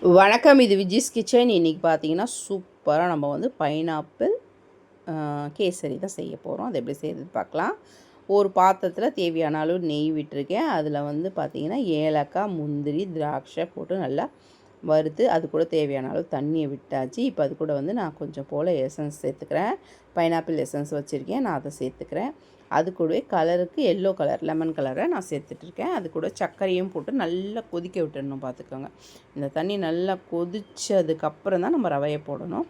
வணக்கம். இது விஜிஸ் கிச்சன். இன்றைக்கி பார்த்தீங்கன்னா சூப்பராக நம்ம வந்து பைனாப்பிள் கேசரி தான் செய்ய போகிறோம். அது எப்படி செய்கிறது பார்க்கலாம். ஒரு பாத்திரத்தில் தேவையான அளவு நெய் விட்டுருக்கேன். அதில் வந்து பார்த்திங்கன்னா ஏலக்காய், முந்திரி, திராட்சை போட்டு நல்லா வறுத்து அது கூட தேவையான அளவு தண்ணியை விட்டாச்சு. இப்போ அது கூட வந்து நான் கொஞ்சம் போல் எசன்ஸ் சேர்த்துக்கிறேன். பைனாப்பிள் எசன்ஸ் வச்சுருக்கேன், நான் அதை சேர்த்துக்கிறேன். அது கூடவே கலருக்கு எல்லோ கலர் லெமன் கலரை நான் சேர்த்துட்ருக்கேன். அது கூட சர்க்கரையும் போட்டு நல்லா கொதிக்க விட்டுடணும். பார்த்துக்கோங்க, இந்த தண்ணி நல்லா கொதித்ததுக்கப்புறம் தான் நம்ம ரவையை போடணும்.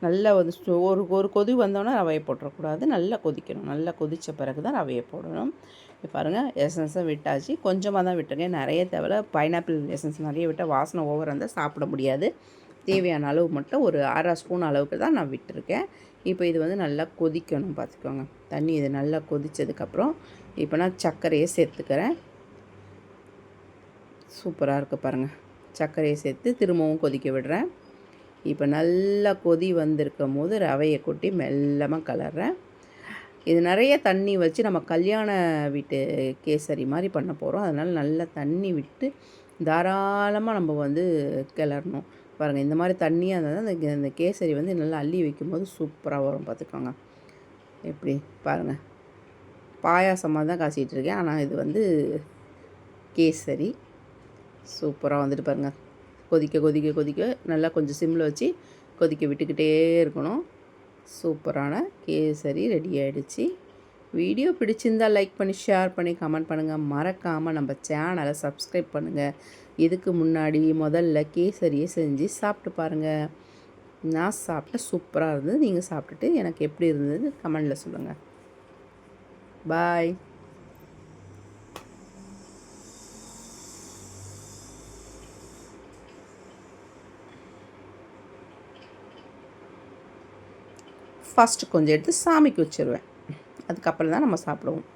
நல்லா வந்து ஒரு ஒரு கொதி வந்தோன்னே ரவையை போட்டுறக்கூடாது. நல்லா கொதிக்கணும். நல்லா கொதித்த பிறகு தான் ரவையை போடணும். இப்போ பாருங்கள், எசன்ஸை விட்டாச்சு. கொஞ்சமாக தான் விட்டுருங்க, நிறைய தேவை. பைனாப்பிள் எசன்ஸ் நிறைய விட்டால் வாசனை ஓவர் இருந்தால் சாப்பிட முடியாது. தேவையான அளவு மட்டும் ஒரு அரை ஸ்பூன் அளவுக்கு தான் நான் விட்டுருக்கேன். இப்போ இது வந்து நல்லா கொதிக்கணும். பார்த்துக்கோங்க, தண்ணி இது நல்லா கொதித்ததுக்கப்புறம் இப்போ நான் சர்க்கரையை சேர்த்துக்கிறேன். சூப்பராக இருக்குது பாருங்கள். சர்க்கரையை சேர்த்து திரும்பவும் கொதிக்க விடுறேன். இப்போ நல்லா கொதி வந்திருக்கும் போது ரவையை கொட்டி மெல்லமாக கலர்றேன். இது நிறைய தண்ணி வச்சு நம்ம கல்யாண வீட்டு கேசரி மாதிரி பண்ண போகிறோம். அதனால் நல்லா தண்ணி விட்டு தாராளமாக நம்ம வந்து கிளறணும். பாருங்கள், இந்த மாதிரி தண்ணியாக இருந்தால் தான் இந்த கேசரி வந்து நல்லா அள்ளி வைக்கும்போது சூப்பராக வரும். பார்த்துக்கோங்க, எப்படி பாருங்கள், பாயாசமாக தான் காய்ச்சிட்டு இருக்கேன், ஆனால் இது வந்து கேசரி சூப்பராக வந்துட்டு பாருங்கள். கொதிக்க கொதிக்க கொதிக்க நல்லா கொஞ்சம் சிம்மில் வச்சு கொதிக்க விட்டுக்கிட்டே இருக்கணும். சூப்பரான கேசரி ரெடி ஆகிடுச்சு. வீடியோ பிடிச்சிருந்தால் லைக் பண்ணி, ஷேர் பண்ணி, கமெண்ட் பண்ணுங்கள். மறக்காமல் நம்ம சேனலை சப்ஸ்கிரைப் பண்ணுங்கள். இதுக்கு முன்னாடி முதல்ல கேசரியை செஞ்சு சாப்பிட்டு பாருங்கள். நான் சாப்பிட்ட சூப்பராக இருந்தது. நீங்கள் சாப்பிட்டுட்டு எனக்கு எப்படி இருந்தது கமெண்டில் சொல்லுங்கள். பாய். ஃபஸ்ட்டு கொஞ்சம் எடுத்து சாமிக்கு வச்சுருவேன். அதுக்கப்புறம் தான் நம்ம சாப்பிடுவோம்.